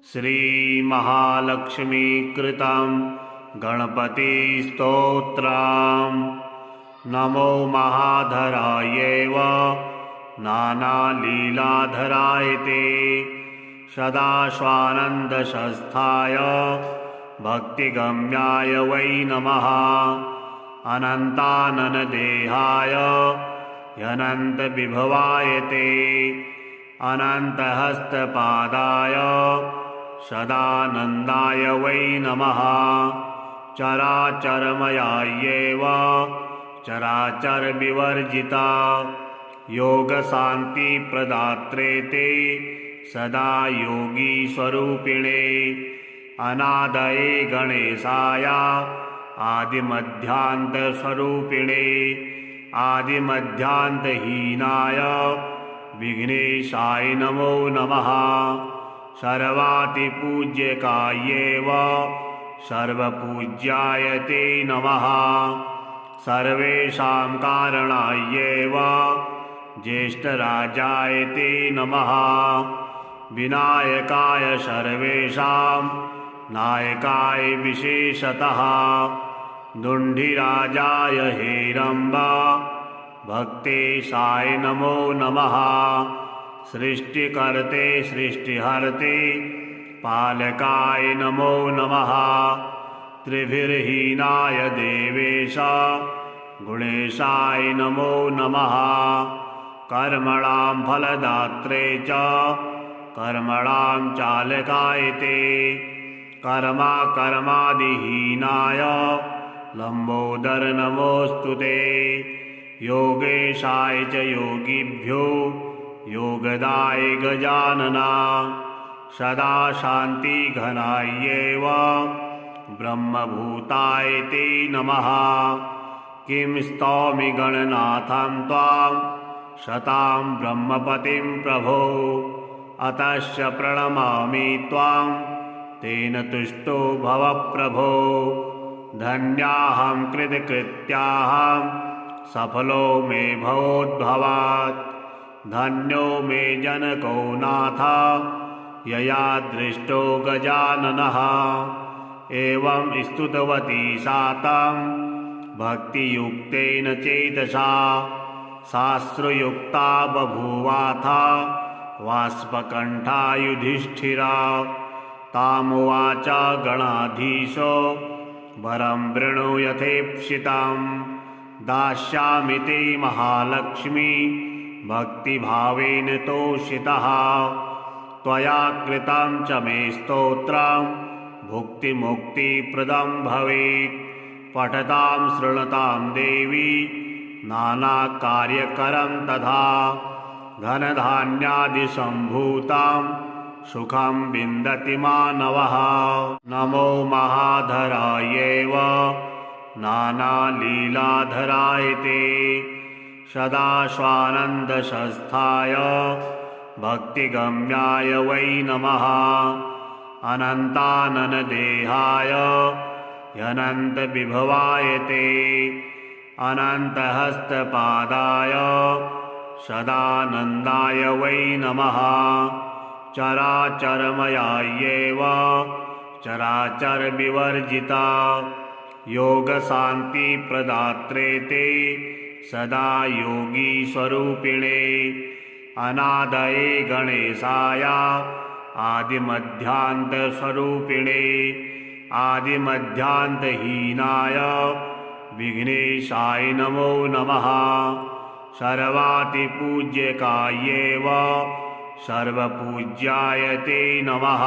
श्रीमहालक्ष्मीकृतं गणपतिस्तोत्रम्। नमो महाधरायैव नानालीलाधराय ते सदाश्वानन्दशस्थाय भक्तिगम्याय वै नमः। अनन्ताननदेहाय ह्यनन्तविभवाय ते अनन्तहस्तपादाय सदानन्दाय वै नमः। चराचरमयायैव चराचरविवर्जिता योगशान्तिप्रदात्रे ते सदा योगीस्वरूपिणे अनादये गणेशाय आदिमध्यान्तस्वरूपिणे आदिमध्यान्तहीनाय विघ्नेशाय नमो नमः। सर्वातिपूज्यकायैव सर्वपूज्याय ते नमः। सर्वेषां कारणायैव ज्येष्ठराजाय ते नमः। विनायकाय सर्वेषां नायकाय विशेषतः दुण्डिराजाय हेरम्ब भक्तेशाय नमो नमः। सृष्टिकर्ते सृष्टिहर्ते पालकाय नमो नमः। त्रिभिर्हीनाय देवेश गुणेशाय नमो नमः। कर्मणां फलदात्रे च कर्मणां चालकाय ते कर्मादिहीनाय लंबोदर नमोऽस्तु ते। योगेशाय च योगिभ्यो योगदाय गजानना सदा शान्तिघनायैव ब्रह्मभूताय ते नमः। किं स्तौमि गणनाथं त्वां शतां ब्रह्मपतिं प्रभो अतश्च प्रणमामि त्वां तेन तुष्टो भव प्रभो। धन्याहं कृतकृत्याहं सफलो मे भवोद्भवात् धन्यो मे जनको नाथ यया दृष्टो गजाननः। एवं स्तुतवती सा तं भक्तियुक्तेन चेतसा शास्त्रयुक्ता बभूवाथ वाष्पकण्ठा युधिष्ठिरा। तामुवाच गणाधीशो वरं वृणु यथेप्सितं दास्यामि ते महालक्ष्मी भक्तिभावेन तोषितः। त्वया कृतं च मे स्तोत्रं भुक्तिमुक्तिप्रदं भवेत्। पठतां शृणुतां देवी नानाकार्यकरं तथा धनधान्यादिसम्भूतां सुखं विन्दति मानवः। नमो महाधरायैव नानालीलाधराय ते सदाश्वानन्दशस्थाय भक्तिगम्याय वै नमः। अनन्ताननदेहाय ह्यनन्तविभवाय ते अनन्तहस्तपादाय सदानन्दाय वै नमः। चराचरमयायैव चराचरविवर्जिता योगशान्तिप्रदात्रे ते सदा योगीस्वरूपिणे अनादये गणेशाय आदिमध्यान्तस्वरूपिणे आदिमध्यान्तहीनाय विघ्नेशाय नमो नमः। सर्वातिपूज्यकायैव सर्वपूज्याय ते नमः।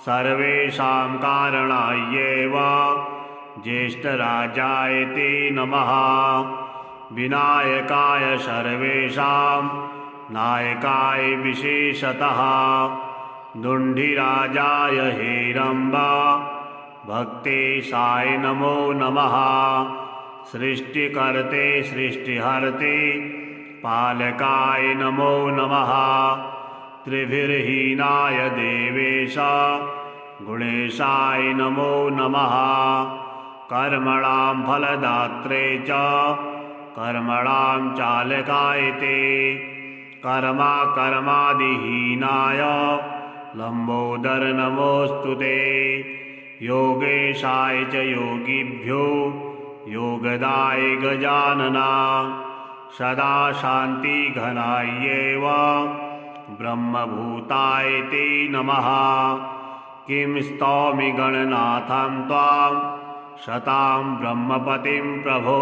सर्वेषां कारणायैव ज्येष्ठराजाय ते नमः। विनायकाय सर्वेषां नायकाय विशेषतः दुण्डिराजाय हेरम्ब भक्तेशाय नमो नमः। सृष्टिकर्ते सृष्टिहर्ते पालकाय नमो नमः। त्रिभिर्हीनाय देवेश गुणेशाय नमो नमः। कर्मणां फलदात्रे च कर्मणां चालकाय ते कर्मादिहीनाय लंबोदर नमोऽस्तु ते। योगेशाय च योगिभ्यो योगदाय गजानना सदा शान्तिघनायैव ब्रह्मभूताय ते नमः। किं स्तौमि गणनाथं त्वां शतां ब्रह्मपतिं प्रभो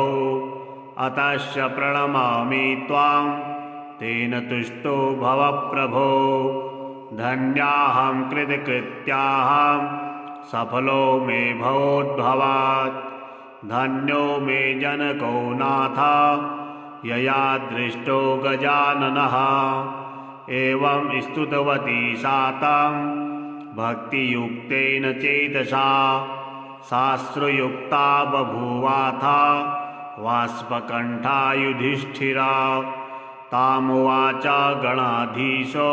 अतश्च प्रणमामि त्वां तेन तुष्टो भव प्रभो। धन्याहं कृतकृत्याहं सफलो मे भवोद्भवात् धन्यो मे जनको नाथ यया दृष्टो गजाननः। एवं स्तुतवती सा तं भक्तियुक्तेन चेतसा शास्त्रयुक्ता बभूवाथ वाष्पकण्ठा युधिष्ठिरा। तामुवाच गणाधीशो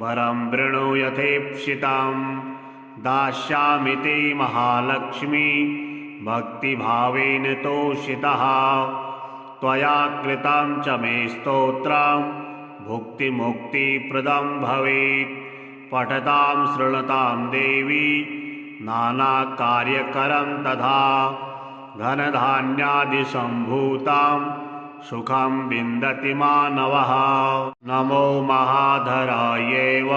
वरं वृणु यथेप्सितं दास्यामि ते महालक्ष्मी भक्तिभावेन तोषितः। त्वया कृतं च मे स्तोत्रं भुक्तिमुक्तिप्रदं भवेत्। पठतां शृणुतां देवी नानाकार्यकरं तथा धनधान्यादिसम्भूतां सुखं विन्दति मानवः। नमो महाधरायैव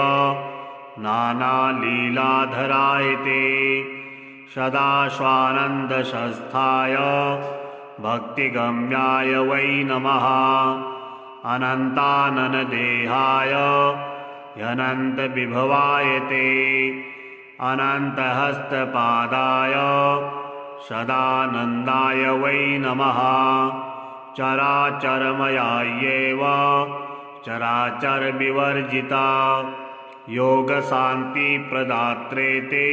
नानालीलाधराय ते सदा स्वानन्दसंस्थाय भक्तिगम्याय वै नमः। अनन्ताननदेहाय ह्यनन्तविभवाय ते अनन्तहस्तपादाय सदानन्दाय वै नमः। चराचरमयायैव चराचरविवर्जिता योगशान्तिप्रदात्रे ते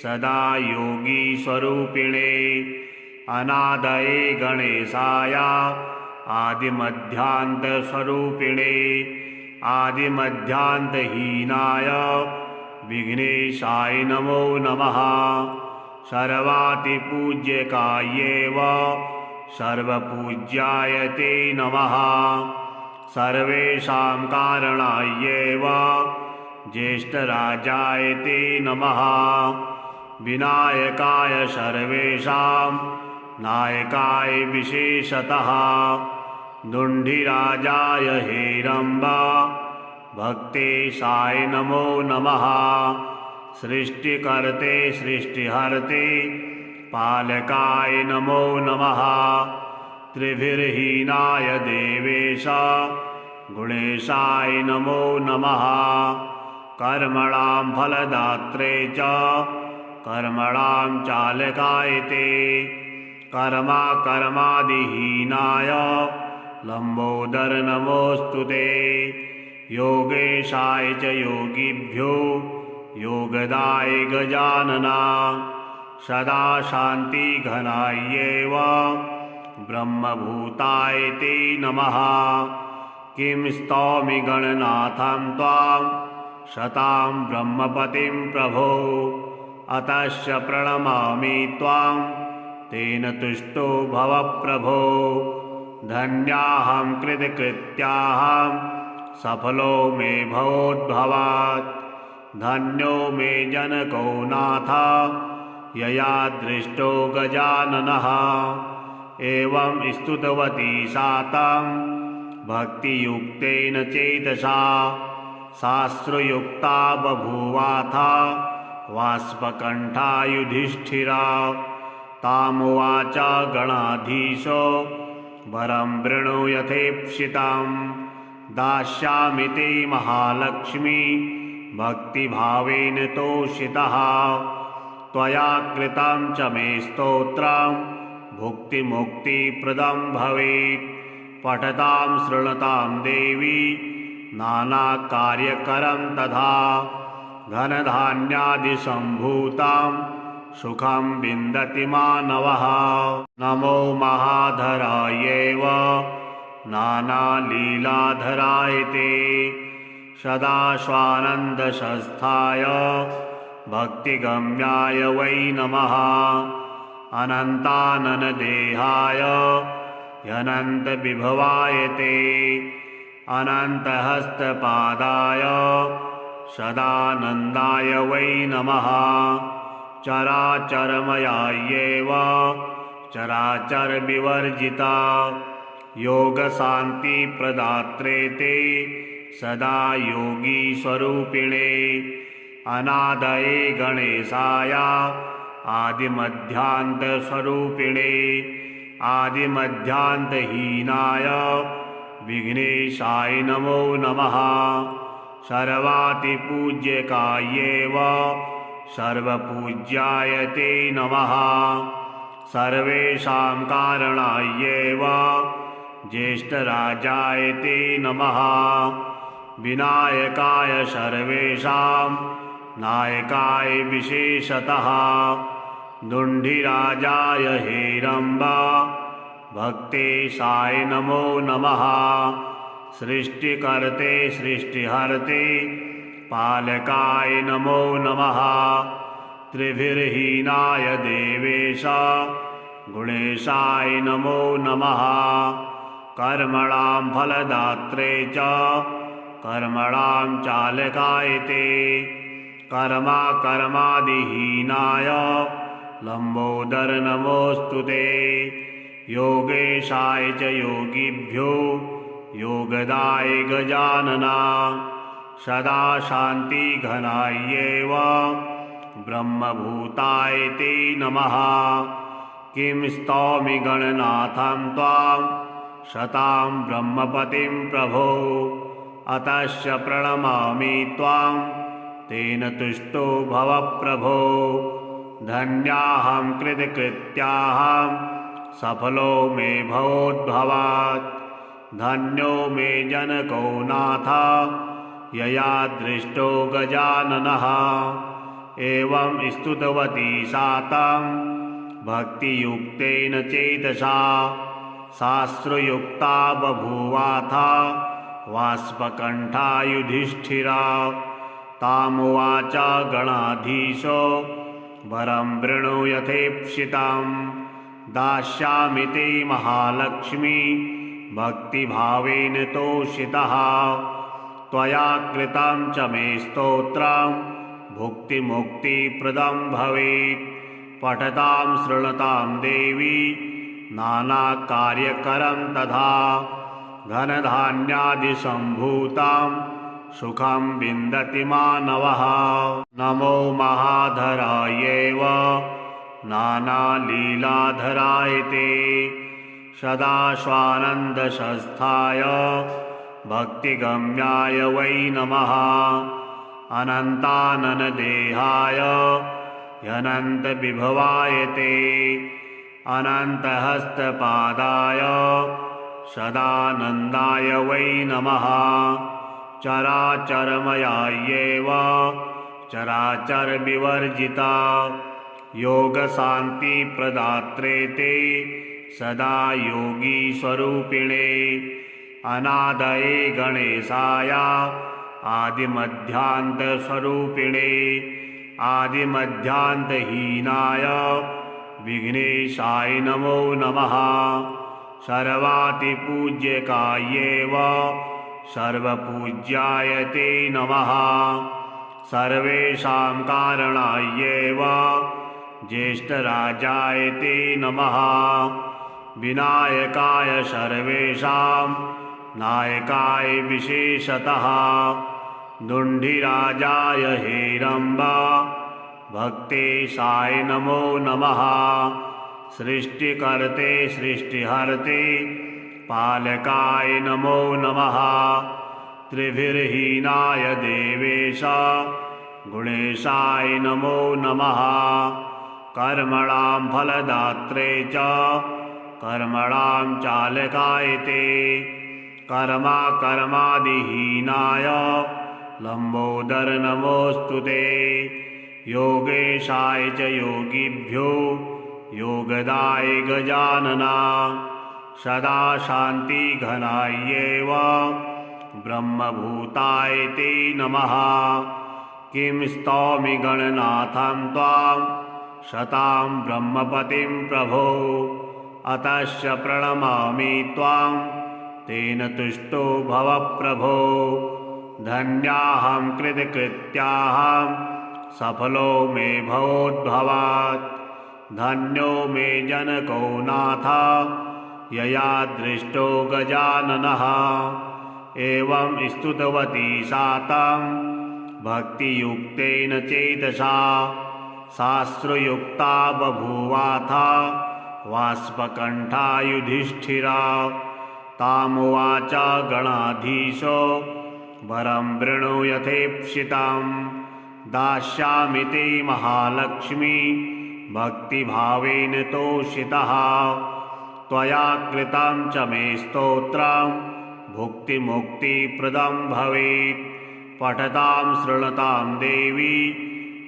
सदा योगीस्वरूपिणे। अनादये गणेशाय आदिमध्यान्तस्वरूपिणे आदिमध्यान्तहीनाय विघ्नेशाय नमो नमः। सर्वातिपूज्यकायैव सर्वपूज्याय ते नमः। सर्वेषां कारणायैव ज्येष्ठराजाय ते नमः। विनायकाय सर्वेषां नायकाय विशेषतः दुण्डिराजाय हेरम्ब भक्तेशाय नमो नमः। सृष्टिकर्ते सृष्टिहर्ते पालकाय नमो नमः। त्रिभिर्हीनाय देवेश गुणेशाय नमो नमः। कर्मणां फलदात्रे च कर्मणां चालकाय ते कर्मादिहीनाय लंबोदर नमोऽस्तु ते। योगेशाय च योगिभ्यो योगदाय गजानना सदा शान्तिघनायैव ब्रह्मभूताय ते नमः। किं स्तौमि गणनाथं त्वां शतां ब्रह्मपतिं प्रभो अतश्च प्रणमामि त्वां तेन तुष्टो भव प्रभो। धन्याहं कृतकृत्याहं सफलो मे भवोद्भवात् धन्यो मे जनको नाथ यया दृष्टो गजाननः। एवं स्तुतवती सा तं भक्तियुक्तेन चेतसा शास्त्रयुक्ता बभूवाथ वाष्पकण्ठा युधिष्ठिरा। तामुवाच गणाधीशो वरं वृणु यथेप्सितं दास्यामि ते महालक्ष्मी भक्तिभावेन तोषितः। त्वया कृतं च मे स्तोत्रं भुक्तिमुक्तिप्रदं भवेत्। पठतां शृणुतां देवी नानाकार्यकरं तथा धनधान्यादिसम्भूतां सुखं विन्दति मानवः। नमो महाधरायैव नानालीलाधराय ते सदा स्वानन्दसंस्थाय भक्तिगम्याय वै नमः। अनन्ताननदेहाय ह्यनन्तविभवाय ते अनन्तहस्तपादाय सदानन्दाय वै नमः। चराचरमयायैव चराचरविवर्जिता योगशान्तिप्रदात्रे ते सदा योगीस्वरूपिणे अनादये गणेशाय आदिमध्यान्तस्वरूपिणे आदिमध्यान्तहीनाय विघ्नेशाय नमो नमः। सर्वातिपूज्यकायैव सर्वपूज्याय ते नमः। सर्वेषां कारणायैव ज्येष्ठराजाय ते नमः। विनायकाय सर्वेषां नायकाय विशेषतः दुण्डिराजाय हेरम्ब भक्तेशाय नमो नमः। सृष्टिकर्ते सृष्टिहर्ते पालकाय नमो नमः। त्रिभिर्हीनाय देवेश गुणेशाय नमो नमः। कर्मणां फलदात्रे च कर्मणां चालकाय ते कर्मादिहीनाय लंबोदर नमोऽस्तु ते। योगेशाय च योगिभ्यो योगदाय गजानना सदा शान्तिघनायैव ब्रह्मभूताय ते नमः। किं स्तौमि गणनाथं त्वां शतां ब्रह्मपतिं प्रभो अतश्च प्रणमामि त्वां तेन तुष्टो भव प्रभो। धन्याहं कृतकृत्याहं सफलो मे भवोद्भवात् धन्यो मे जनको नाथ यया दृष्टो गजाननः। एवं स्तुतवती सा तं भक्तियुक्तेन चेतसा शास्त्रयुक्ता बभूवाथ वाष्पकण्ठा युधिष्ठिरा। तामुवाच गणाधीशो वरं वृणु यथेप्सितं दास्यामि ते महालक्ष्मी भक्तिभावेन तोषितः। त्वया कृतं च मे स्तोत्रं भुक्तिमुक्तिप्रदं भवेत्। पठतां शृणुतां देवी नानाकार्यकरं तथा धनधान्यादिसम्भूतां सुखं विन्दति मानवः। नमो महाधरायैव नानालीलाधराय ते सदा स्वानन्दशस्थाय भक्तिगम्याय वै नमः। अनन्ताननदेहाय ह्यनन्तविभवाय ते अनन्तहस्तपादाय सदानन्दाय वै नमः। चराचरमयायैव चराचरविवर्जिता योगशान्तिप्रदात्रे ते सदा योगीस्वरूपिणे अनादये गणेशाय आदिमध्यान्तस्वरूपिणे आदिमध्यान्तहीनाय विघ्नेशाय नमो नमः। सर्वातिपूज्यकायैव सर्वपूज्याय ते नमः। सर्वेषां कारणायैव ज्येष्ठराजाय ते नमः। विनायकाय सर्वेषां नायकाय विशेषतः दुण्डिराजाय हेरम्ब भक्तेशाय नमो नमः। सृष्टिकर्ते सृष्टिहर्ते पालकाय नमो नमः। त्रिभिर्हीनाय देवेश गुणेशाय नमो नमः। कर्मणां फलदात्रे च कर्मणां चालकाय ते कर्मादिहीनाय लंबोदर नमोऽस्तु ते। योगेशाय च योगिभ्यो योगदाय गजानना सदा शान्तिघनायैव ब्रह्मभूताय ते नमः। किं स्तौमि गणनाथं त्वां शतां ब्रह्मपतिं प्रभो अतश्च प्रणमामि त्वां तेन तुष्टो भव प्रभो। धन्याहं कृतकृत्याहं सफलो मे भवोद्भवात् धन्यो मे जनको नाथ यया दृष्टो गजाननः एवं स्तुतवती सा तं भक्तियुक्तेन चेतसा शास्त्रयुक्ता बभूवाथ वाष्पकण्ठा युधिष्ठिरा तामुवाच गणाधीशो वरं वृणु यथेप्सितं दास्यामि ते महालक्ष्मी भक्तिभावेन तोषितः त्वया कृतं च मे स्तोत्रं भुक्तिमुक्तिप्रदं भवेत् पठतां शृणुतां देवी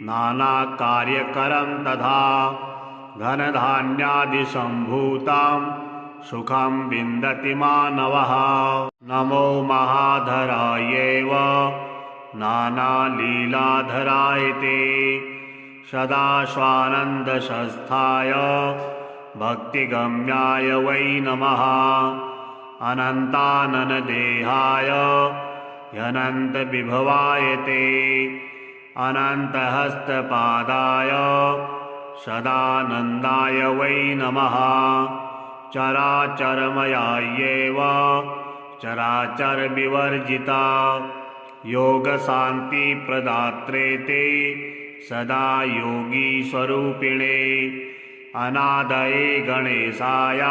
नानाकार्यकरं तथा धनधान्यादिसम्भूतां सुखं विन्दति मानवः नमो महाधरायैव नानालीलाधराय ते सदा स्वानन्दशस्थाय भक्तिगम्याय वै नमः अनन्ताननदेहाय ह्यनन्तविभवाय ते अनन्तहस्तपादाय सदानन्दाय वै नमः चराचरमयायैव चराचरविवर्जिता योगशान्तिप्रदात्रे ते सदा योगीस्वरूपिणे अनादये गणेशाय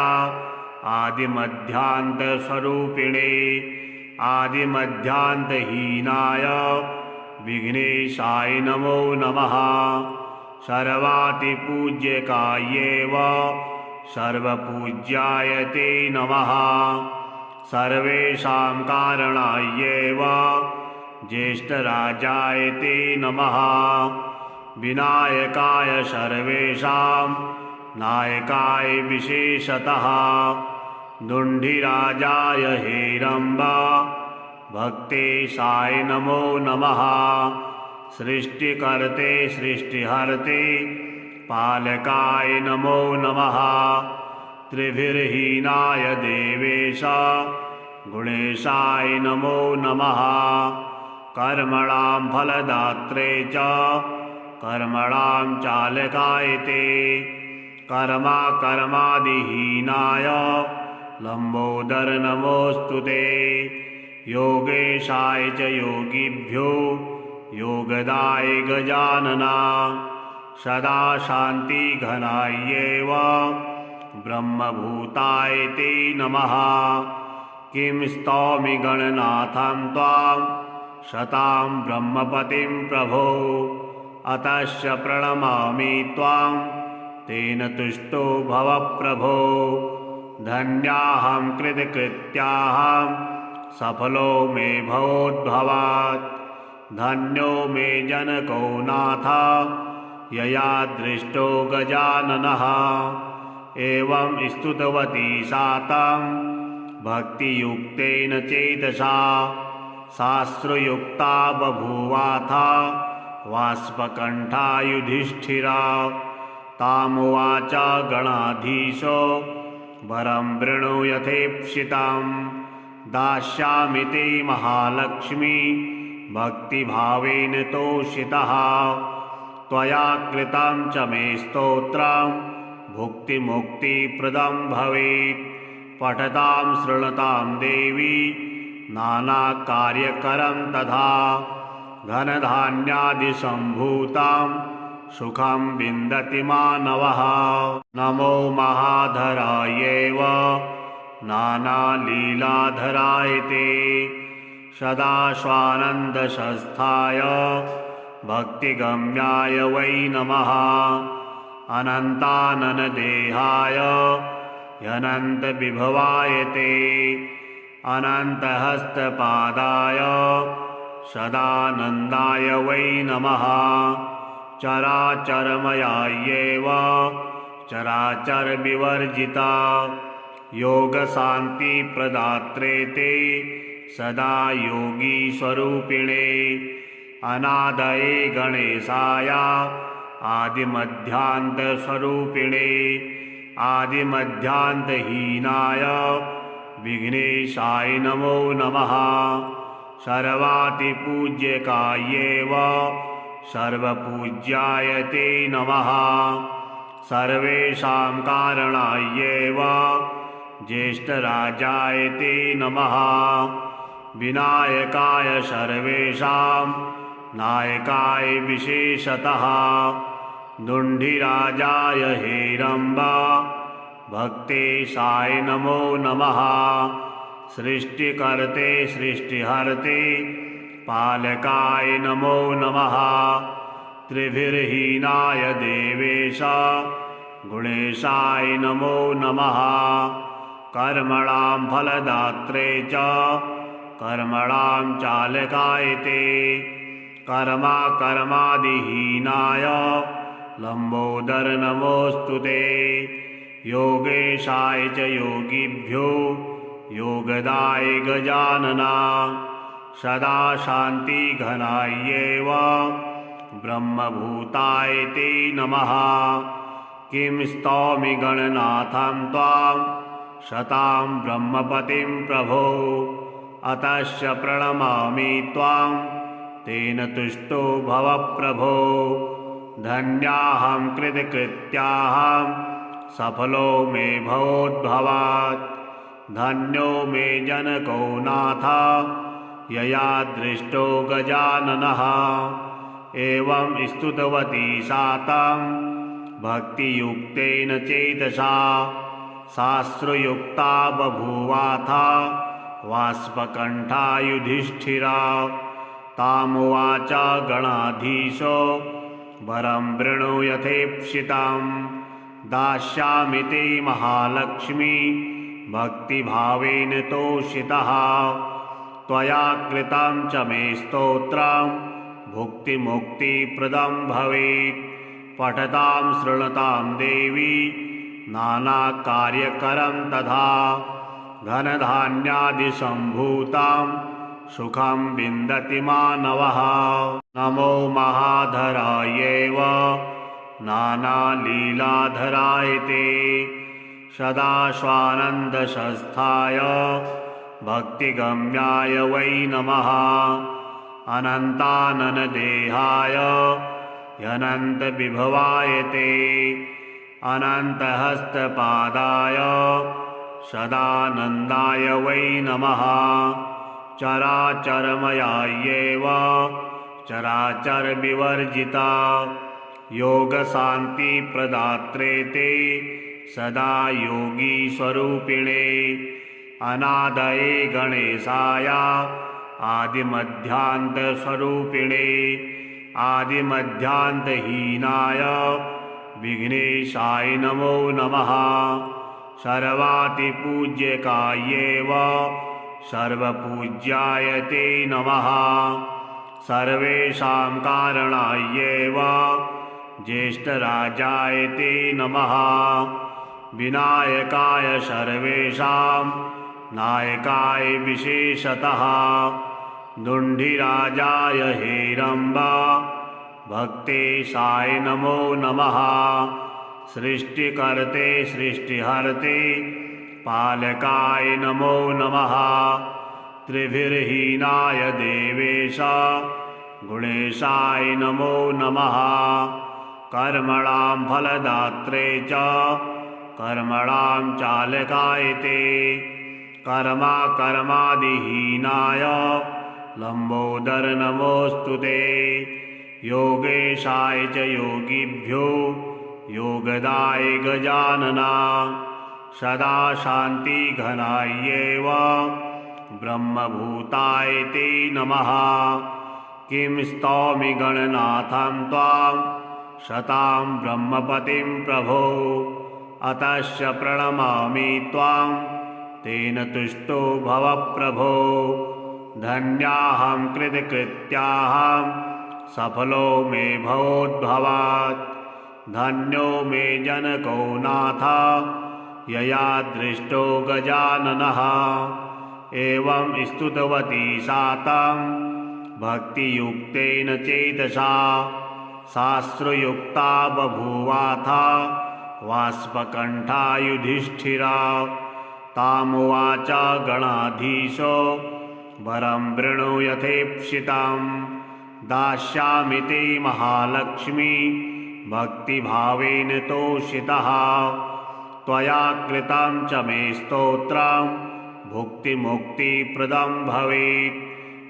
आदिमध्यान्तस्वरूपिणे आदिमध्यान्तहीनाय विघ्नेशाय नमो नमः सर्वातिपूज्यकायैव सर्वपूज्याय ते नमः सर्वेषां कारणायैव ज्येष्ठराजाय ते नमः विनायकाय सर्वेषां नायकाय विशेषतः दुण्डिराजाय हेरम्ब भक्तेशाय नमो नमः सृष्टिकर्ते सृष्टिहर्ते पालकाय नमो नमः त्रिभिर्हीनाय देवेश गुणेशाय नमो नमः कर्मणां फलदात्रे च कर्मणां चालकाय ते कर्मादिहीनाय लंबोदर नमोऽस्तु ते योगेशाय च योगिभ्यो योगदाय गजानना सदा शान्तिघनायैव ब्रह्मभूताय ते नमः किं स्तौमि गणनाथं त्वां शतां ब्रह्मपतिं प्रभो अतश्च प्रणमामि त्वां तेन तुष्टो भव प्रभो धन्याहं कृतकृत्याहं सफलो मे भवोद्भवात् धन्यो मे जनको नाथ यया दृष्टो गजाननः एवं स्तुतवती सा तं भक्तियुक्तेन चेतसा शास्त्रयुक्ता बभूवाथ वाष्पकण्ठा युधिष्ठिरा तामुवाच गणाधीशो वरं वृणु यथेप्सितं दास्यामि ते महालक्ष्मी भक्तिभावेन तोषितः त्वया कृतं च मे स्तोत्रं भुक्तिमुक्तिप्रदं भवेत् पठतां शृणुतां देवी नानाकार्यकरं तथा धनधान्यादिसम्भूतां सुखं विन्दति मानवः नमो महाधरायैव नानालीलाधराय ते सदा स्वानन्दशस्थाय भक्तिगम्याय वै नमः अनन्ताननदेहाय ह्यनन्तविभवाय ते अनन्तहस्तपादाय सदानन्दाय वै नमः चराचरमयायैव चराचरविवर्जिता योगशान्तिप्रदात्रे ते सदा योगीस्वरूपिणे अनादये गणेशाय आदिमध्यान्तस्वरूपिणे आदिमध्यान्तहीनाय विघ्नेशाय नमो नमः सर्वातिपूज्यकायैव सर्वपूज्याय ते नमः। सर्वेषां कारणायैव ज्येष्ठराजाय ते नमः। विनायकाय सर्वेषां नायकाय विशेषतः दुण्डिराजाय हेरम्ब भक्तेशाय नमो नमः। सृष्टिकर्ते सृष्टिहर्ते पालकाय नमो नमः। त्रिभिर्हीनाय देवेश गुणेशाय नमो नमः। कर्मणां फलदात्रे च कर्मणां चालकाय ते कर्मादिहीनाय लंबोदर नमोऽस्तु ते। योगेशाय च योगिभ्यो योगदाय गजानना। सदा शान्तिघनायैव ब्रह्मभूताय ते नमः। किं स्तौमि गणनाथं त्वां शतां ब्रह्मपतिं प्रभो। अतश्च प्रणमामि त्वां तेन तुष्टो भव प्रभो। धन्याहं कृतकृत्याहं सफलो मे भवोद्भवात्। धन्यो मे जनको नाथ यया दृष्टो गजाननः। एवं स्तुतवती सा तं भक्तियुक्तेन चेतसा। शास्त्रयुक्ता बभूवाथ वाष्पकण्ठा युधिष्ठिरा। तामुवाच गणाधीशो वरं वृणु यथेप्सितं। दास्यामि ते महालक्ष्मी भक्तिभावेन तोषितः। त्वया कृतं च मे स्तोत्रं भुक्तिमुक्तिप्रदं भवेत्। पठतां शृणुतां देवी नानाकार्यकरं तथा। धनधान्यादिसम्भूतां सुखं विन्दति मानवः। नमो महाधरायैव नानालीलाधराय ते। सदा स्वानन्दशस्थाय भक्तिगम्याय वै नमः। अनन्ताननदेहाय ह्यनन्तविभवाय ते। अनन्तहस्तपादाय सदानन्दाय वै नमः। चराचरमयायैव चराचरविवर्जिता। योगशान्तिप्रदात्रे ते सदा योगीस्वरूपिणे। अनादये गणेशाय आदिमध्यान्तस्वरूपिणे। आदिमध्यान्तहीनाय विघ्नेशाय नमो नमः। सर्वातिपूज्यकायैव सर्वपूज्याय ते नमः। सर्वेषां कारणायैव ज्येष्ठराजाय ते नमः। विनायकाय सर्वेषां नायकाय विशेषतः दुण्डिराजाय हेरम्ब भक्तेशाय नमो नमः। सृष्टिकर्ते सृष्टिहर्ते पालकाय नमो नमः। त्रिभिर्हीनाय देवेश गुणेशाय नमो नमः। कर्मणां फलदात्रे च कर्मणां चालकाय ते कर्मादिहीनाय लंबोदर नमोऽस्तु ते। योगेशाय च योगिभ्यो योगदाय गजानना। सदा शान्तिघनायैव ब्रह्मभूताय ते नमः। किं स्तौमि गणनाथं त्वां शतां ब्रह्मपतिं प्रभो। अतश्च प्रणमामि त्वां तेन तुष्टो भव प्रभो। धन्याहं कृतकृत्याहं सफलो मे भवोद्भवात्। धन्यो मे जनको नाथ यया दृष्टो गजाननः। एवं स्तुतवती सा तं भक्तियुक्तेन चेतसा। शास्त्रयुक्ता बभूवाथ वाष्पकण्ठा युधिष्ठिरा। तामुवाच गणाधीशो वरं वृणु यथेप्सितं दास्यामि ते महालक्ष्मी भक्तिभावेन तोषितः त्वया कृतं च मे स्तोत्रं भुक्तिमुक्तिप्रदं भवेत्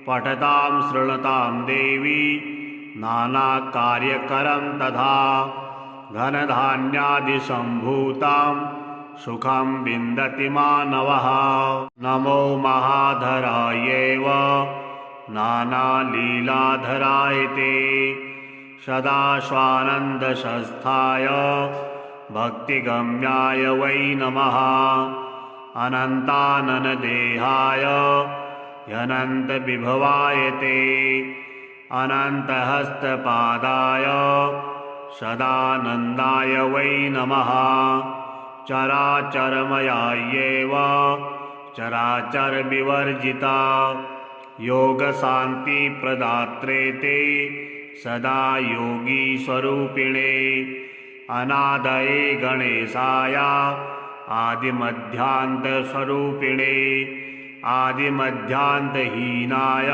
पठतां शृणुतां देवी नानाकार्यकरं तथा धनधान्यादिसम्भूतां सुखं विन्दति मानवः नमो महाधरायैव नानालीलाधराय ते सदा स्वानन्दशस्थाय भक्तिगम्याय वै नमः अनन्ताननदेहाय ह्यनन्तविभवाय ते अनन्तहस्तपादाय सदानन्दाय वै नमः चराचरमयायैव चराचरविवर्जिता योगशान्तिप्रदात्रे ते सदा योगीस्वरूपिणे अनादये गणेशाय आदिमध्यान्तस्वरूपिणे आदिमध्यान्तहीनाय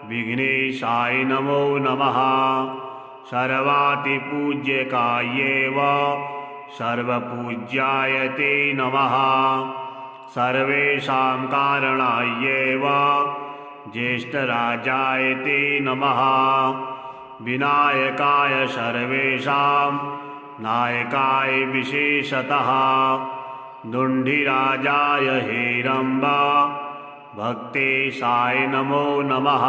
विघ्नेशाय नमो नमः सर्वातिपूज्यकायैव सर्वपूज्याय ते नमः सर्वेषां कारणायैव ज्येष्ठराजाय ते नमः विनायकाय सर्वेषां नायकाय विशेषतः दुण्डिराजाय हेरम्ब भक्तेशाय नमो नमः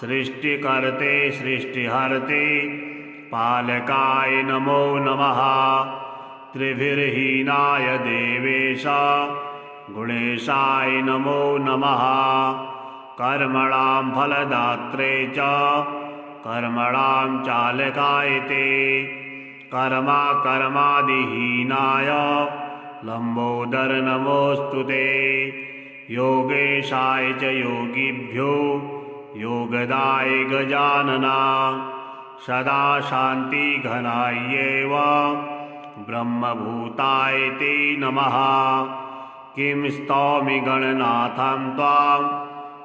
सृष्टिकर्ते सृष्टिहर्ते पालकाय नमो नमः त्रिभिर्हीनाय देवेश गुणेशाय नमो नमः कर्मणां फलदात्रे च कर्मणां चालकाय ते कर्मादिहीनाय लम्बोदर नमोऽस्तु ते योगेशाय च योगिभ्यो योगदाय गजानना सदा शान्तिघनायैव ब्रह्मभूताय ते नमः किं स्तौमि गणनाथं त्वां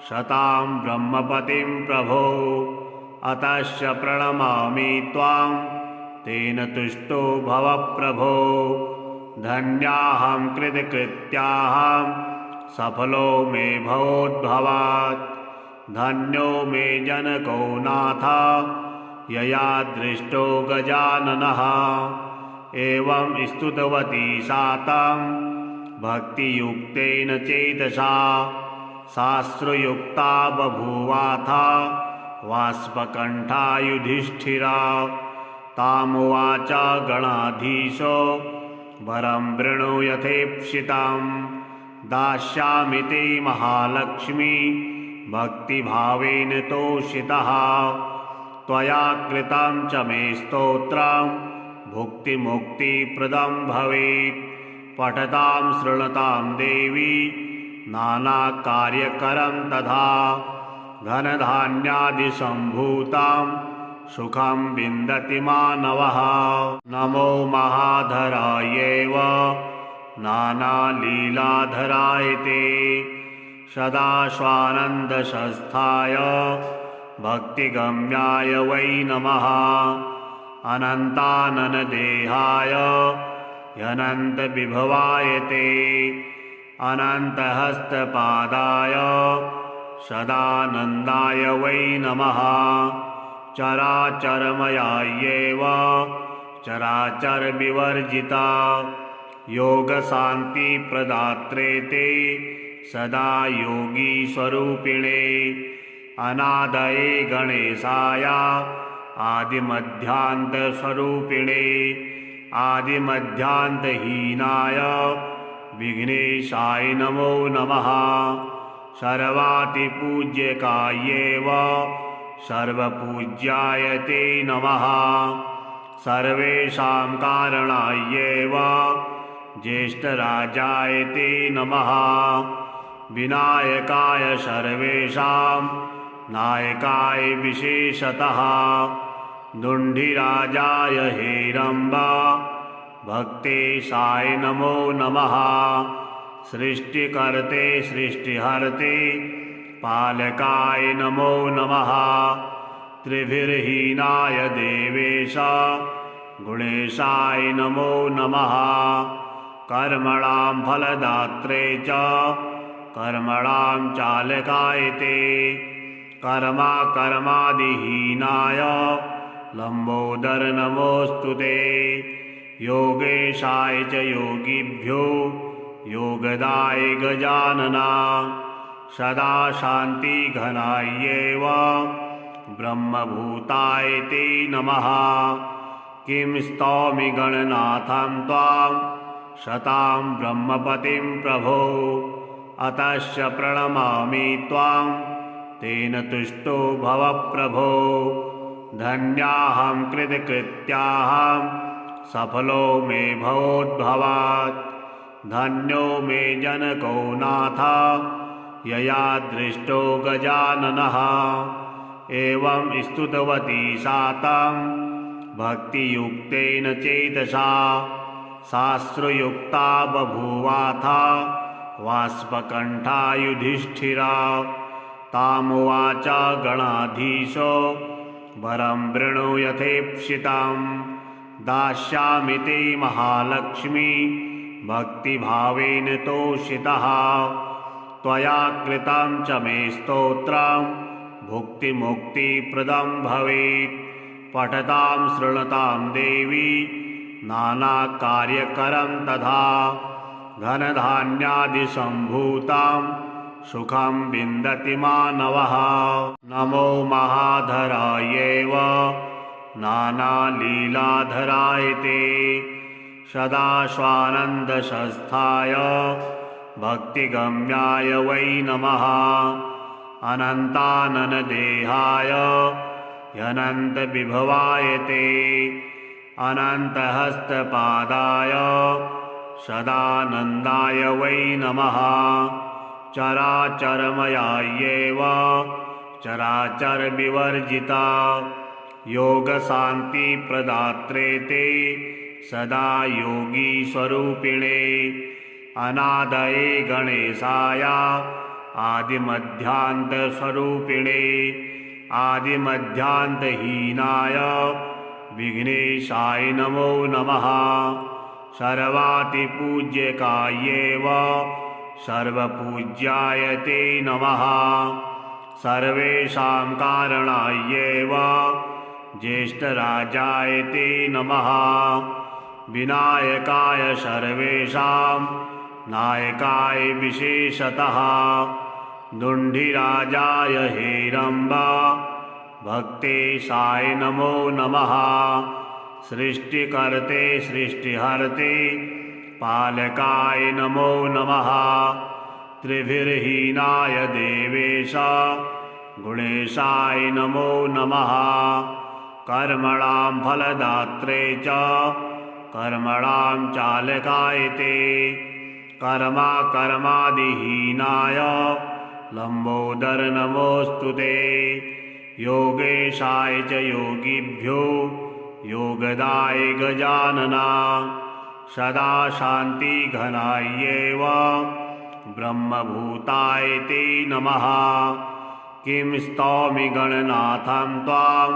शतां ब्रह्मपतिं प्रभो अतश्च प्रणमामि त्वां तेन तुष्टो भव प्रभो धन्याहं कृतकृत्याहं सफलो मे भवोद्भवात् धन्यो मे जनको नाथ यया दृष्टो गजाननः एवं स्तुतवती सा तं भक्तियुक्तेन चेतसा शास्त्रयुक्ता बभूवाथ वाष्पकण्ठा युधिष्ठिरा तामुवाच गणाधीशो वरं वृणु यथेप्सितं दास्यामि ते महालक्ष्मी भक्तिभावेन तोषितः त्वया कृतं च मे स्तोत्रं भुक्तिमुक्तिप्रदं भवेत् पठतां शृणुतां देवी नानाकार्यकरं तथा धनधान्यादिसम्भूतां सुखं विन्दति मानवः नमो महाधरायैव नानालीलाधराय ते सदा स्वानन्दशस्थाय भक्तिगम्याय वै नमः अनन्ताननदेहाय ह्यनन्तविभवाय ते अनन्तहस्तपादाय सदानन्दाय वै नमः चराचरमयायैव चराचरविवर्जिता योगशान्तिप्रदात्रे ते सदा योगीस्वरूपिणे अनादये गणेशाय आदिमध्यान्तस्वरूपिणे आदिमध्यान्तहीनाय विघ्नेशाय नमो नमः सर्वातिपूज्यकायैव सर्वपूज्याय ते नमः सर्वेषां कारणायैव ज्येष्ठराजाय ते नमः विनायकाय सर्वेषां नायकाय विशेषतः दुण्डिराजाय हेरम्ब भक्तेशाय नमो नमः सृष्टिकर्ते सृष्टिहर्ते पालकाय नमो नमः। त्रिभिर्हीनाय देवेश गुणेशाय नमो नमः। कर्मणां फलदात्रे च कर्मणां चालकाय ते कर्मादिहीनाय लंबोदर नमोऽस्तु ते। योगेशाय च योगिभ्यो योगदाय गजानना। सदा शान्तिघनायैव ब्रह्मभूताय ते नमः। किं स्तौमि गणनाथं त्वां शतां ब्रह्मपतिं प्रभो। अतश्च प्रणमामि त्वां तेन तुष्टो भव प्रभो। धन्याहं कृतकृत्याहं सफलो मे भवोद्भवात्। धन्यो मे जनको नाथ यया दृष्टो गजाननः। एवं स्तुतवती सा तं भक्तियुक्तेन चेतसा। शास्त्रयुक्ता बभूवाथ वाष्पकण्ठा युधिष्ठिरा। तामुवाच गणाधीशो वरं वृणु यथेप्सितं। दास्यामि ते महालक्ष्मी भक्तिभावेन तोषितः। त्वया कृतं च मे स्तोत्रं भुक्तिमुक्तिप्रदं भवेत्। पठतां शृणुतां देवी नानाकार्यकरं तथा। धनधान्यादिसम्भूतां सुखं विन्दति मानवः। नमो महाधरायैव नानालीलाधराय ते। सदा स्वानन्दसंस्थाय भक्तिगम्याय वै नमः। अनन्ताननदेहाय ह्यनन्तविभवाय ते। अनन्तहस्तपादाय सदानन्दाय वै नमः। चराचरमयायैव चराचरविवर्जिता। योगशान्तिप्रदात्रे ते सदा योगीस्वरूपिणे। अनादये गणेशाय आदिमध्यान्तस्वरूपिणे। आदिमध्यान्तहीनाय विघ्नेशाय नमो नमः। सर्वातिपूज्यकायैव सर्वपूज्याय ते नमः। सर्वेषां कारणायैव ज्येष्ठराजाय ते नमः। विनायकाय सर्वेषां नायकाय विशेषतः। दुण्डिराजाय हेरम्ब भक्तेशाय नमो नमः। सृष्टिकर्ते सृष्टिहर्ते पालकाय नमो नमः। त्रिभिर्हीनाय देवेश गुणेशाय नमो नमः। कर्मणां फलदात्रे च कर्मणां चालकाय ते कर्मादिहीनाय लंबोदर नमोऽस्तु ते। योगेशाय च योगिभ्यो योगदाय गजानना। सदा शान्तिघनायैव ब्रह्मभूताय ते नमः। किं स्तौमि गणनाथं त्वां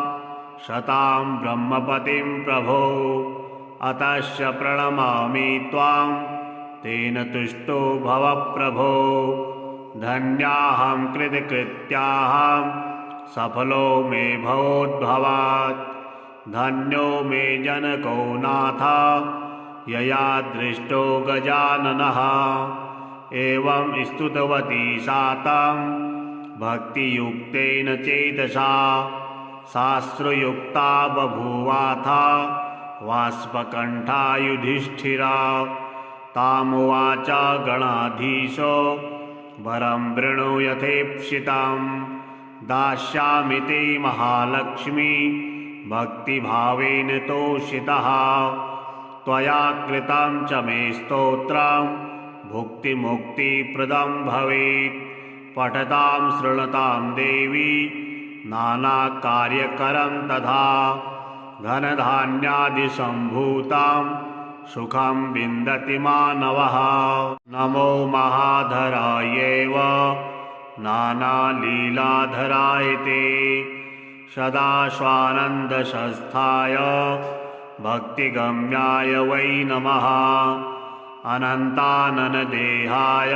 शतां ब्रह्मपतिं प्रभो। अतश्च प्रणमामि त्वां तेन तुष्टो भव प्रभो। धन्याहं कृतकृत्याहं सफलो मे भवोद्भवात्। धन्यो मे जनको नाथ यया दृष्टो गजाननः। एवं स्तुतवती सा तं भक्तियुक्तेन चेतसा। शास्त्रयुक्ता बभूवाथ वाष्पकण्ठा युधिष्ठिरा। तामुवाच गणाधीशो वरं वृणु यथेप्सितं। दास्यामि ते महालक्ष्मी भक्तिभावेन तोषितः। त्वया कृतं च मे स्तोत्रं भुक्तिमुक्तिप्रदं भवेत्। पठतां शृणुतां देवी नानाकार्यकरं तथा। धनधान्यादिसम्भूतां सुखं विन्दति मानवः। नमो महाधरायैव नानालीलाधराय ते सदाश्वानन्दशस्थाय भक्तिगम्याय वै नमः अनन्ताननदेहाय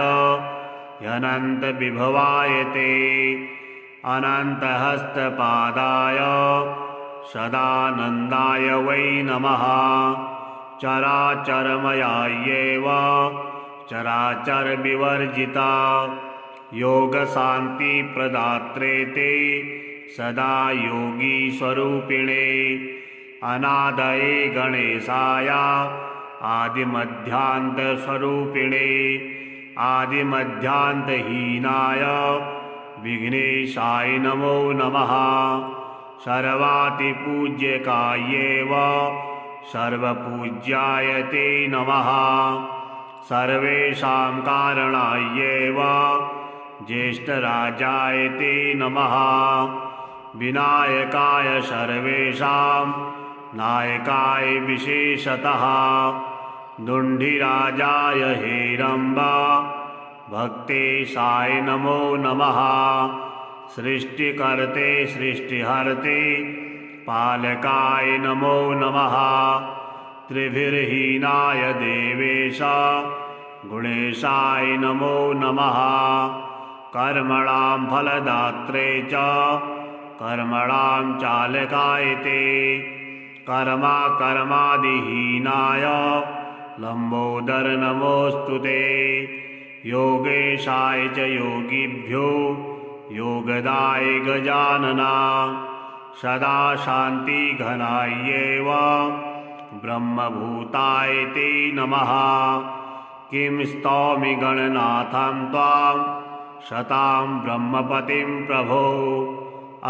ह्यनन्तविभवाय ते अनन्तहस्तपादाय सदानन्दाय वै नमः चराचरमयायैव चराचरविवर्जिता योगशान्तिप्रदात्रे ते सदा योगीस्वरूपिणे अनादये गणेशाय आदिमध्यान्तस्वरूपिणे आदिमध्यान्तहीनाय विघ्नेशाय नमो नमः सर्वातिपूज्यकायैव सर्वपूज्याय ते नमः सर्वेषां कारणायैव ज्येष्ठराजाय ते नमः विनायकाय सर्वेषां नायकाय विशेषतः दुण्डिराजाय हेरम्ब भक्तेशाय नमो नमः सृष्टिकर्ते सृष्टिहर्ते पालकाय नमो नमः त्रिभिर्हीनाय देवेश गुणेशाय नमो नमः कर्मणां फलदात्रे च कर्मणां चालकाय ते कर्मादिहीनाय लम्बोदर नमोऽस्तु ते योगेशाय च योगिभ्यो योगदाय गजानना सदा शान्तिघनायैव ब्रह्मभूताय ते नमः किं स्तौमि गणनाथं त्वां शतां ब्रह्मपतिं प्रभो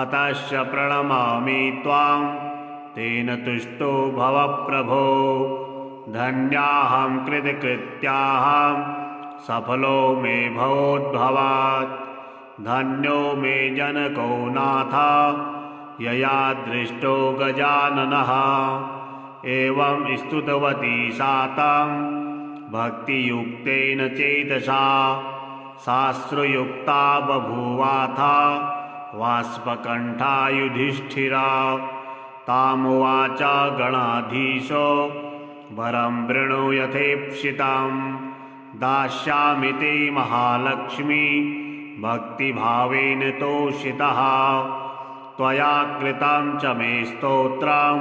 अतश्च प्रणमामि त्वां तेन तुष्टो भव प्रभो धन्याहं कृतकृत्याहं सफलो मे भवोद्भवात् धन्यो मे जनको नाथ यया दृष्टो गजाननः एवं स्तुतवती सा तं भक्तियुक्तेन चेतसा शास्त्रयुक्ता बभूवाथ वाष्पकण्ठा युधिष्ठिरा तामुवाच गणाधीशो वरं वृणु यथेप्सितं दास्यामि ते महालक्ष्मी भक्तिभावेन तोषितः त्वया कृतं च मे स्तोत्रं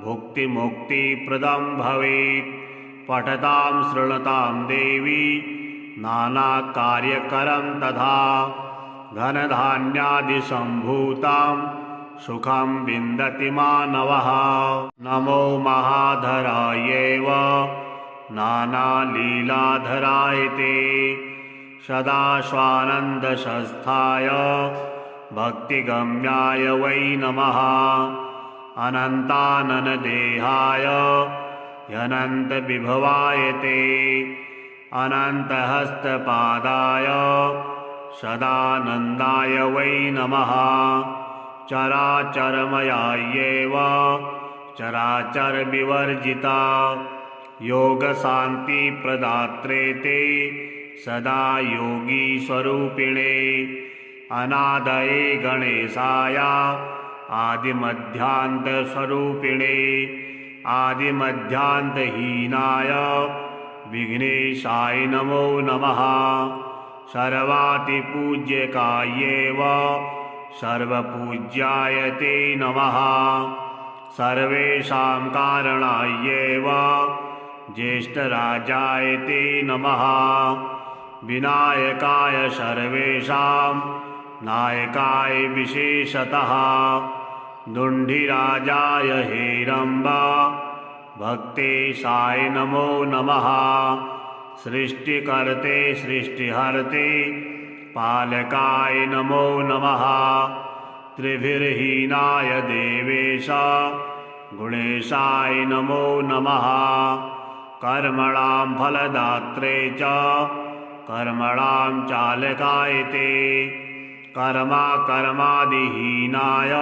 भुक्तिमुक्तिप्रदं भवेत् पठतां शृणुतां देवी नानाकार्यकरं तथा धनधान्यादिसम्भूतां सुखं विन्दति मानवः नमो महाधरायैव नानालीलाधराय ते सदाश्वानन्दशस्थाय भक्तिगम्याय वै नमः अनन्ताननदेहाय ह्यनन्तविभवाय ते अनन्तहस्तपादाय सदानन्दाय वै नमः चराचरमयायैव चराचरविवर्जिता योगशान्तिप्रदात्रे ते सदा योगीस्वरूपिणे अनादये गणेशाय आदिमध्यान्तस्वरूपिणे आदिमध्यान्तहीनाय विघ्नेशाय नमो नमः सर्वातिपूज्यकायैव सर्वपूज्याय ते नमः सर्वेषां कारणायैव ज्येष्ठराजाय ते नमः विनायकाय सर्वेषां नायकाय विशेषतः दुण्डिराजाय हेरम्ब भक्तेशाय नमो नमः सृष्टिकर्ते सृष्टिहर्ते पालकाय नमो नमः त्रिभिर्हीनाय देवेश गुणेशाय नमो नमः कर्मणां फलदात्रे च कर्मणां चालकाय ते कर्मादिहीनाय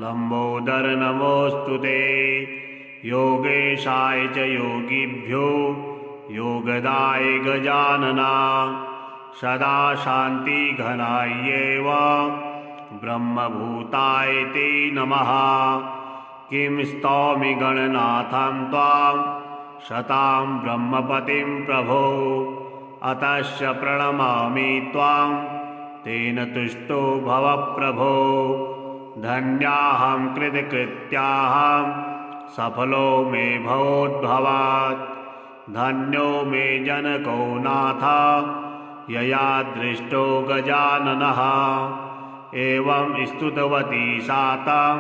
लम्बोदर नमोऽस्तु ते योगेशाय च योगिभ्यो योगदाय गजानना सदा शान्तिघनायैव ब्रह्मभूताय ते नमः। किं स्तौमि गणनाथं त्वां शतां ब्रह्मपतिं प्रभो। अतश्च प्रणमामि त्वां तेन तुष्टो भव प्रभो। धन्याहं कृतकृत्याहं सफलो मे भवोद्भवात्। धन्यो मे जनको नाथ यया दृष्टो गजाननः। एवं स्तुतवती सा तं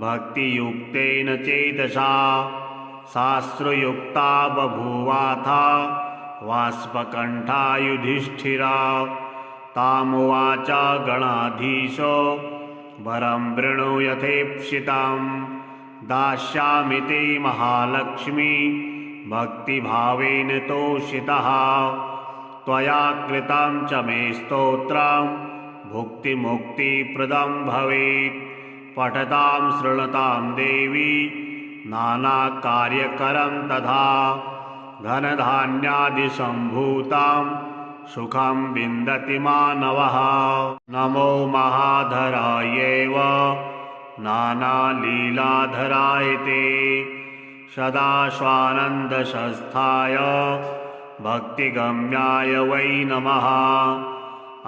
भक्तियुक्तेन चेतसा। शास्त्रयुक्ता बभूवाथ वाष्पकण्ठा युधिष्ठिरा। तामुवाच गणाधीशो वरं वृणु यथेप्सितं। दास्यामि ते महालक्ष्मी भक्तिभावेन तोषितः। त्वया कृतं च मे स्तोत्रं भुक्तिमुक्तिप्रदं भवेत्। पठतां शृणुतां देवी नानाकार्यकरं तथा। धनधान्यादिसम्भूतां सुखं विन्दति मानवः। नमो महाधरायैव नानालीलाधराय ते। सदा स्वानन्दशस्थाय भक्तिगम्याय वै नमः।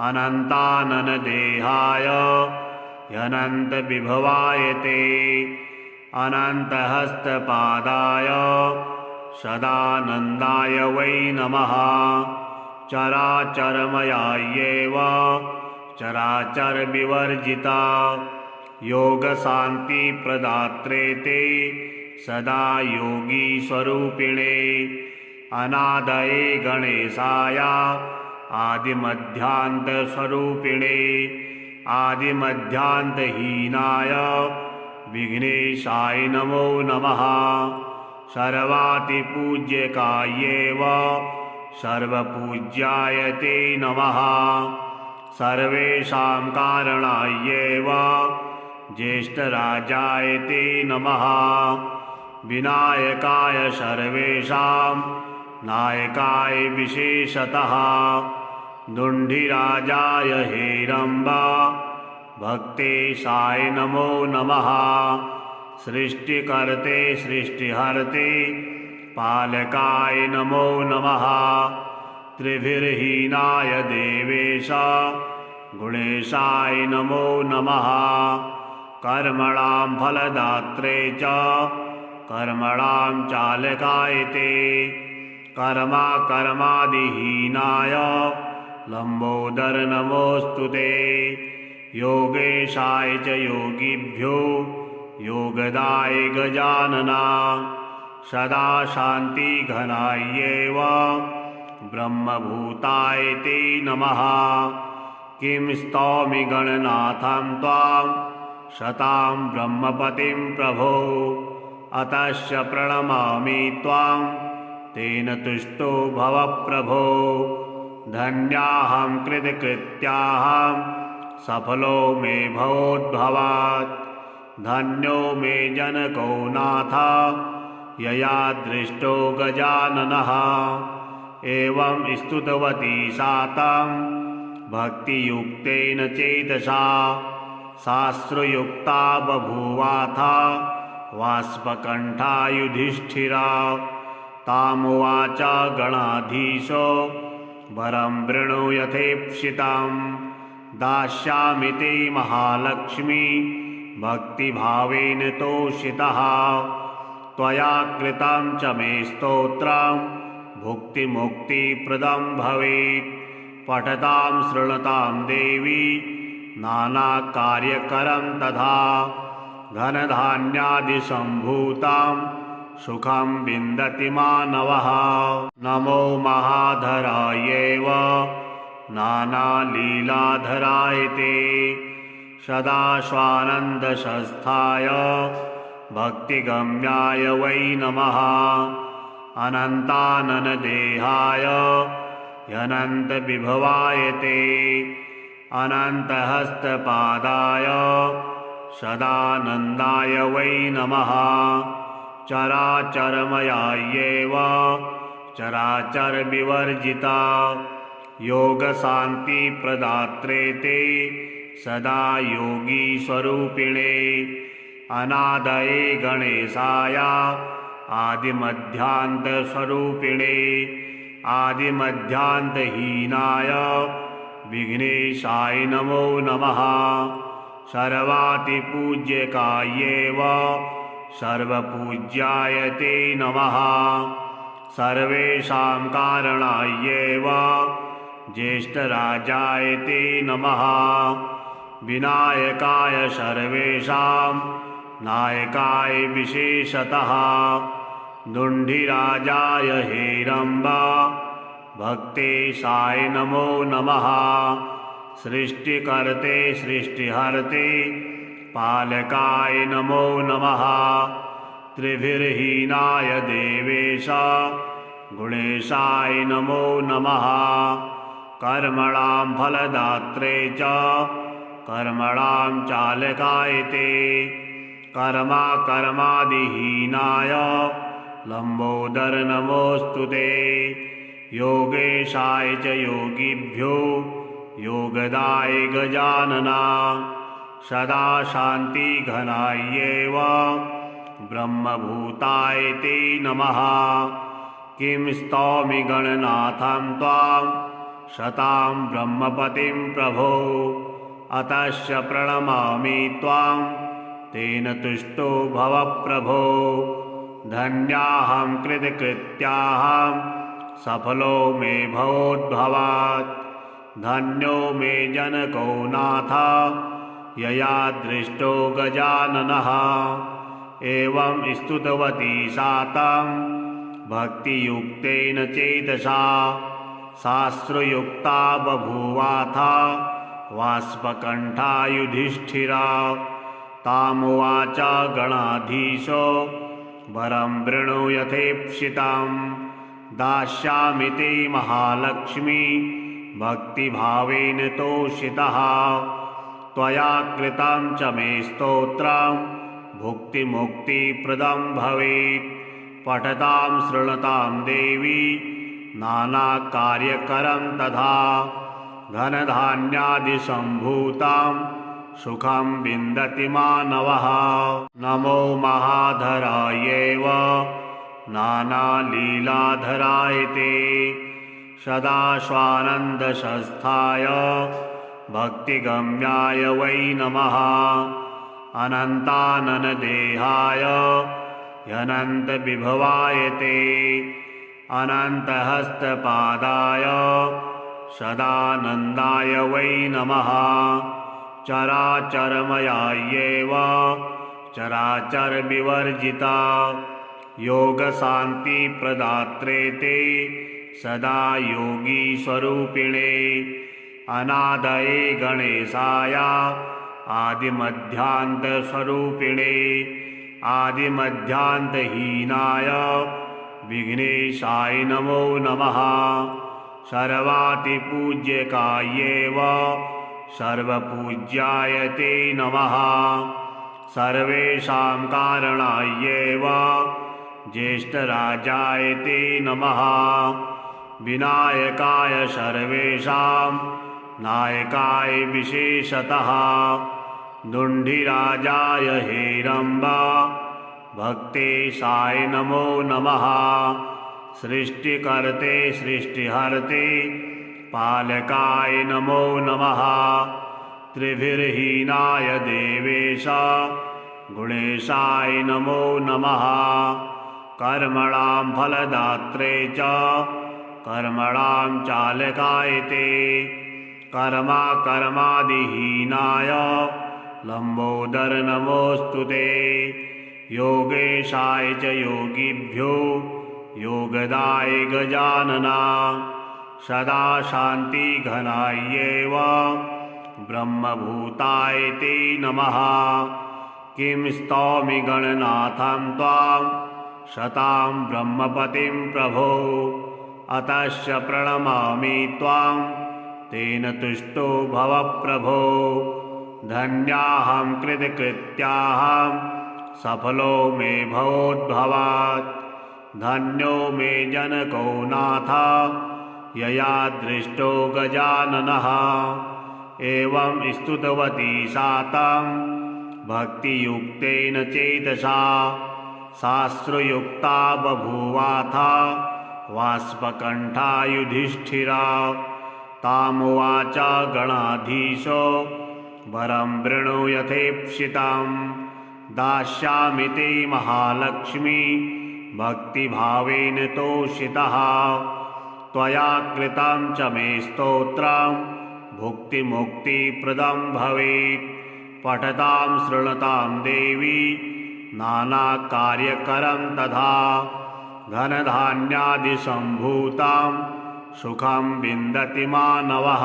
अनन्ताननदेहाय ह्यनन्तविभवाय ते। अनन्तहस्तपादाय सदानन्दाय वै नमः। चराचरमयायैव चराचरविवर्जिता। योगशान्तिप्रदात्रे ते सदा योगीस्वरूपिणे। अनादये गणेशाय आदिमध्यान्तस्वरूपिणे। आदिमध्यान्तहीनाय विघ्नेशाय नमो नमः। सर्वातिपूज्यकायैव सर्वपूज्याय ते नमः। सर्वेषां कारणायैव ज्येष्ठराजाय ते नमः। विनायकाय सर्वेषां नायकाय विशेषतः। दुण्डिराजाय हेरम्ब भक्तेशाय नमो नमः। सृष्टिकर्ते सृष्टिहर्ते पालकाय नमो नमः। त्रिभिर्हीनाय देवेश गुणेशाय नमो नमः। कर्मणां फलदात्रे च कर्मणां चालकाय ते। कर्मादिहीनाय लम्बोदर नमोऽस्तु ते। योगेशाय च योगिभ्यो योगदाय गजानना। सदा शान्तिघनायैव ब्रह्मभूताय ते नमः। किं स्तौमि गणनाथं त्वां शतां ब्रह्मपतिं प्रभो। अतश्च प्रणमामि त्वां तेन तुष्टो भव प्रभो। धन्याहं कृतकृत्याहं सफलो मे भवोद्भवात्। धन्यो मे जनको नाथ यया दृष्टो गजाननः। एवं स्तुतवती सा तं भक्तियुक्तेन चेतसा। शास्त्रयुक्ता बभूवाथ वाष्पकण्ठा युधिष्ठिरा। तामुवाच गणाधीशो वरं वृणु यथेप्सितं। दास्यामि ते महालक्ष्मी भक्तिभावेन तोषितः। त्वया कृतं च मे स्तोत्रं भुक्तिमुक्तिप्रदं भवेत्। पठतां शृणुतां देवी नानाकार्यकरं तथा। धनधान्यादिसम्भूतां सुखं विन्दति मानवः। नमो महाधरायैव नानालीलाधराय ते। सदा स्वानन्दशस्थाय भक्तिगम्याय वै नमः। अनन्ताननदेहाय ह्यनन्तविभवाय ते। अनन्तहस्तपादाय सदानन्दाय वै नमः। चराचरमयायैव चराचरविवर्जिता। योगशान्तिप्रदात्रे ते सदा योगीस्वरूपिणे अनादये गणेशाय आदिमध्यान्तस्वरूपिणे आदिमध्यान्तहीनाय विघ्नेशाय नमो नमः। सर्वातिपूज्यकायैव सर्वपूज्याय ते नमः। सर्वेषां कारणायैव ज्येष्ठराजाय ते नमः। विनायकाय सर्वेषां नायकाय विशेषतः दुण्डिराजाय हेरम्ब भक्तेशाय नमो नमः। सृष्टिकर्ते सृष्टिहर्ते पालकाय नमो नमः। त्रिभिर्हीनाय देवेश गुणेशाय नमो नमः। कर्मणां फलदात्रे च कर्मणां चालकाय ते कर्मादिहीनाय लंबोदर नमोऽस्तु ते। योगेशाय च योगिभ्यो योगदाय गजानना सदा शान्तिघनायैव ब्रह्मभूताय ते नमः। किं स्तौमि गणनाथं त्वां शतां ब्रह्मपतिं प्रभो अतश्च प्रणमामि त्वां तेन तुष्टो भव प्रभो। धन्याहं कृतकृत्याहं सफलो मे भवोद्भवात् धन्यो मे जनको नाथ यया दृष्टो गजाननः। एवं स्तुतवती सा तं भक्तियुक्तेन चेतसा शास्त्रयुक्ता बभूवाथ वाष्पकण्ठा युधिष्ठिरा। तामुवाच गणाधीशो वरं वृणु यथेप्सितं दास्यामि ते महालक्ष्मी भक्तिभावेन तोषितः। त्वया कृतं च मे स्तोत्रं भुक्तिमुक्तिप्रदं भवेत्। पठतां शृणुतां देवी नानाकार्यकरं तथा धनधान्यादिसम्भूतां सुखं विन्दति मानवः। नमो महाधरायैव नानालीलाधराय ते सदा स्वानन्दशस्थाय भक्तिगम्याय वै नमः। अनन्ताननदेहाय ह्यनन्तविभवाय ते अनन्तहस्तपादाय सदानन्दाय वै नमः। चराचरमयायैव चराचरविवर्जिता योगशान्तिप्रदात्रे ते सदा योगीस्वरूपिणे अनादये गणेशाय आदिमध्यान्तस्वरूपिणे आदिमध्यान्तहीनाय विघ्नेशाय नमो नमः। सर्वातिपूज्यकायैव सर्वपूज्याय ते नमः। सर्वेषां कारणायैव ज्येष्ठराजाय ते नमः। विनायकाय सर्वेषां नायकाय विशेषतः दुण्डिराजाय हेरम्ब भक्तेशाय नमो नमः। सृष्टिकर्ते सृष्टिहर्ते पालकाय नमो नमः। त्रिभिर्हीनाय देवेश गुणेशाय नमो नमः। कर्मणां फलदात्रे च कर्मणां चालकाय ते कर्मादिहीनाय लंबोदर नमोऽस्तु ते। योगेशाय च योगिभ्यो योगदाय गजानना सदा शान्तिघनायैव ब्रह्मभूताय ते नमः। किं स्तौमि गणनाथं त्वां शतां ब्रह्मपतिं प्रभो अतश्च प्रणमामि त्वां तेन तुष्टो भव प्रभो। धन्याहं कृतकृत्याहं सफलो मे भवोद्भवात् धन्यो मे जनको नाथ यया दृष्टो गजाननः। एवं स्तुतवती सा तं भक्तियुक्तेन चेतसा शास्त्रयुक्ता बभूवाथ वाष्पकण्ठा युधिष्ठिरा। तामुवाच गणाधीशो वरं वृणु यथेप्सितं दास्यामि ते महालक्ष्मी भक्तिभावेन तोषितः। त्वया कृतं च मे स्तोत्रं भुक्तिमुक्तिप्रदं भवेत्। पठतां शृणुतां देवी नानाकार्यकरं तथा धनधान्यादिसम्भूतं सुखं विन्दति मानवः।